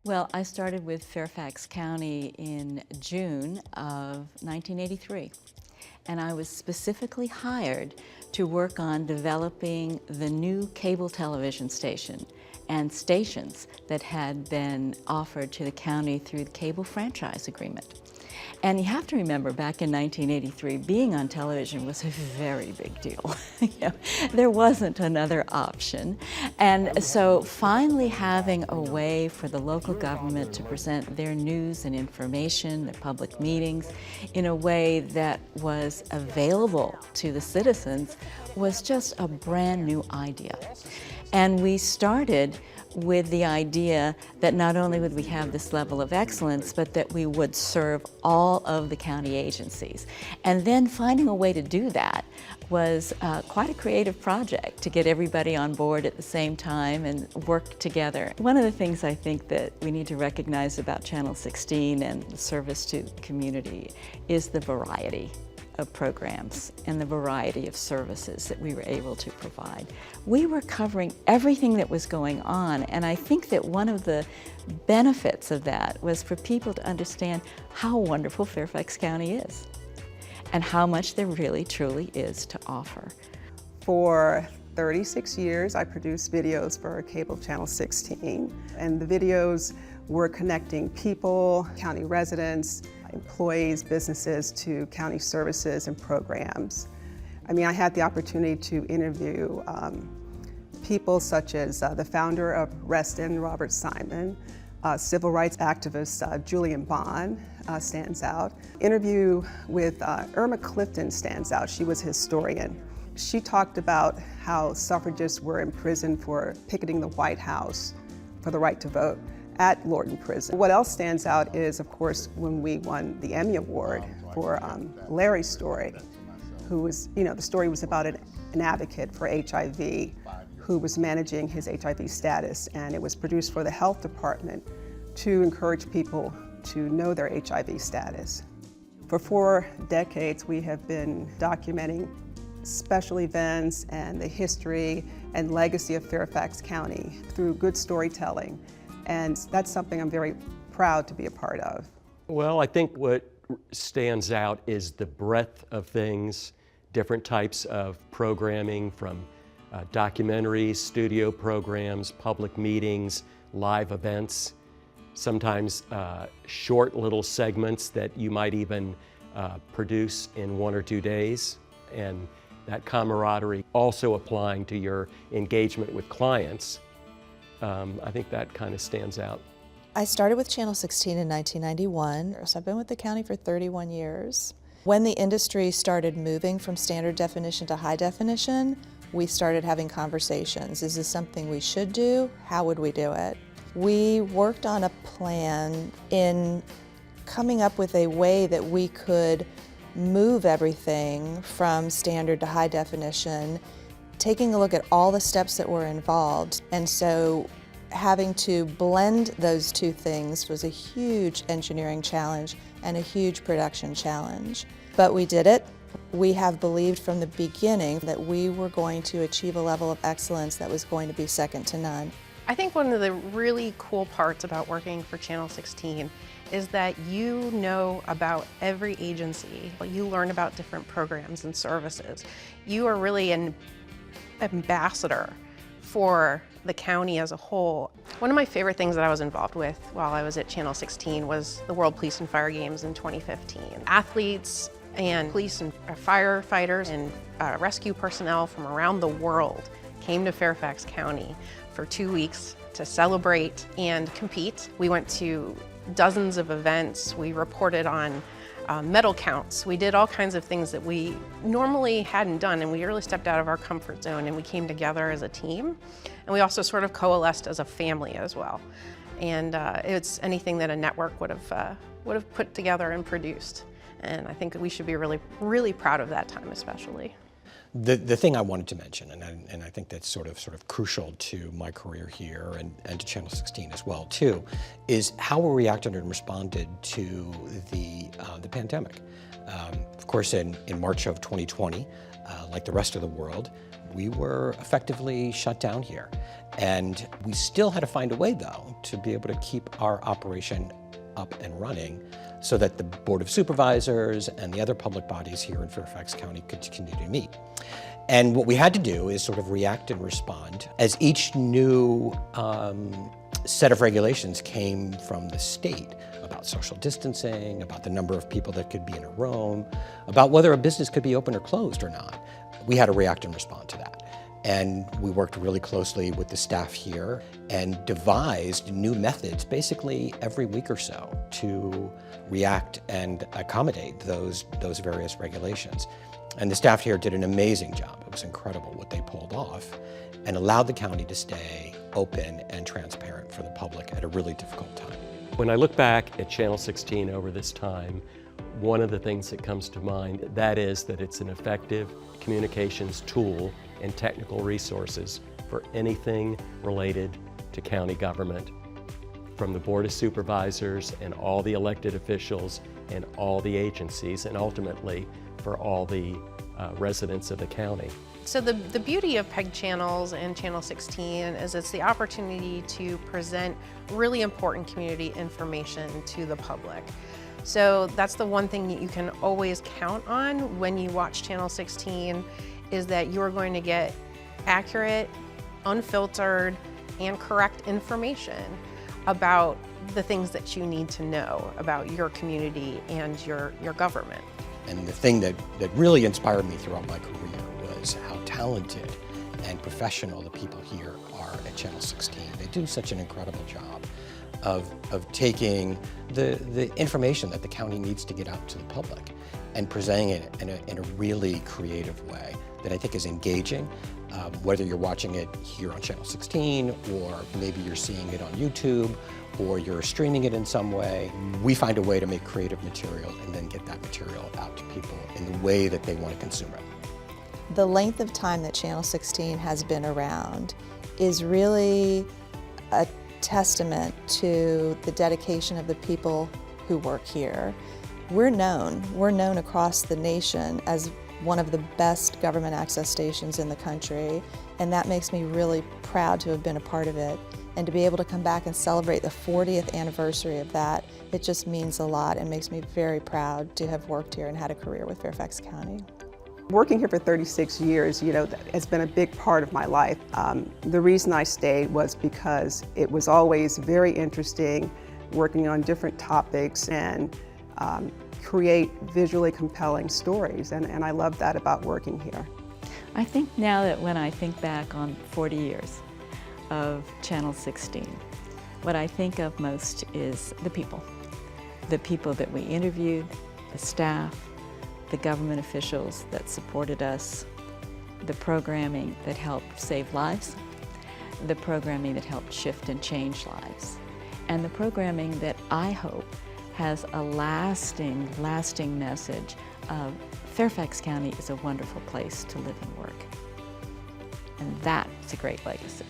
Well, I started with Fairfax County in June of 1983, and I was specifically hired to work on developing the new cable television station and stations that had been offered to the county through the cable franchise agreement. And you have to remember, back in 1983, being on television was a very big deal. There wasn't another option. And so finally having a way for the local government to present their news and information, their public meetings, in a way that was available to the citizens was just a brand new idea. And we started with the idea that not only would we have this level of excellence, but that we would serve all of the county agencies. And then finding a way to do that was quite a creative project, to get everybody on board at the same time and work together. One of the things I think that we need to recognize about Channel 16 and the service to the community is the variety of programs and the variety of services that we were able to provide. We were covering everything that was going on, and I think that one of the benefits of that was for people to understand how wonderful Fairfax County is and how much there really truly is to offer. For 36 years, I produced videos for cable Channel 16, and the videos were connecting people, county residents, employees, businesses to county services and programs. I mean, I had the opportunity to interview people such as the founder of Reston, Robert Simon, civil rights activist Julian Bond stands out. Interview with Irma Clifton stands out. She was a historian. She talked about how suffragists were imprisoned for picketing the White House for the right to vote at Lorton Prison. What else stands out is, of course, when we won the Emmy Award for Larry's story, who was, the story was about an advocate for HIV who was managing his HIV status, and it was produced for the health department to encourage people to know their HIV status. For 4 decades, we have been documenting special events and the history and legacy of Fairfax County through good storytelling. And that's something I'm very proud to be a part of. Well, I think what stands out is the breadth of things, different types of programming, from documentaries, studio programs, public meetings, live events, sometimes short little segments that you might even produce in 1 or 2 days. And that camaraderie also applying to your engagement with clients. I think that kind of stands out. I started with Channel 16 in 1991, so I've been with the county for 31 years. When the industry started moving from standard definition to high definition, we started having conversations. Is this something we should do? How would we do it? We worked on a plan in coming up with a way that we could move everything from standard to high definition, taking a look at all the steps that were involved. And so having to blend those two things was a huge engineering challenge and a huge production challenge. But we did it. We have believed from the beginning that we were going to achieve a level of excellence that was going to be second to none. I think one of the really cool parts about working for Channel 16 is that you know about every agency. You learn about different programs and services. You are really an ambassador for the county as a whole. One of my favorite things that I was involved with while I was at Channel 16 was the World Police and Fire Games in 2015. Athletes and police and firefighters and rescue personnel from around the world came to Fairfax County for 2 weeks to celebrate and compete. We went to dozens of events. We reported on medal counts. We did all kinds of things that we normally hadn't done, and we really stepped out of our comfort zone, and we came together as a team. And we also sort of coalesced as a family as well. And it's anything that a network would have put together and produced. And I think we should be really, really proud of that time especially. The thing I wanted to mention, and I think that's sort of crucial to my career here and to Channel 16 as well too, is how we reacted and responded to the pandemic. Of course, in March of 2020, like the rest of the world, we were effectively shut down here. And we still had to find a way, though, to be able to keep our operation up and running so that the Board of Supervisors and the other public bodies here in Fairfax County could continue to meet. And what we had to do is sort of react and respond as each new set of regulations came from the state about social distancing, about the number of people that could be in a room, about whether a business could be open or closed or not. We had to react and respond to that. And we worked really closely with the staff here and devised new methods basically every week or so to react and accommodate those various regulations. And the staff here did an amazing job. It was incredible what they pulled off and allowed the county to stay open and transparent for the public at a really difficult time. When I look back at Channel 16 over this time, one of the things that comes to mind, that is that it's an effective communications tool and technical resources for anything related to county government, from the Board of Supervisors and all the elected officials and all the agencies, and ultimately for all the residents of the county. So the beauty of PEG channels and Channel 16 is it's the opportunity to present really important community information to the public. So that's the one thing that you can always count on when you watch Channel 16, is that you're going to get accurate, unfiltered, and correct information about the things that you need to know about your community and your government. And the thing that really inspired me throughout my career was how talented and professional the people here are at Channel 16. They do such an incredible job of taking the information that the county needs to get out to the public and presenting it in a really creative way that I think is engaging, whether you're watching it here on Channel 16 or maybe you're seeing it on YouTube or you're streaming it in some way. We find a way to make creative material and then get that material out to people in the way that they want to consume it. The length of time that Channel 16 has been around is really a testament to the dedication of the people who work here. We're known across the nation as one of the best government access stations in the country, and that makes me really proud to have been a part of it. And to be able to come back and celebrate the 40th anniversary of that, it just means a lot and makes me very proud to have worked here and had a career with Fairfax County. Working here for 36 years, that has been a big part of my life. The reason I stayed was because it was always very interesting working on different topics and create visually compelling stories, and I love that about working here. I think now that when I think back on 40 years of Channel 16, what I think of most is the people that we interviewed, the staff, the government officials that supported us, the programming that helped save lives, the programming that helped shift and change lives, and the programming that I hope has a lasting message of Fairfax County is a wonderful place to live and work. And that's a great legacy.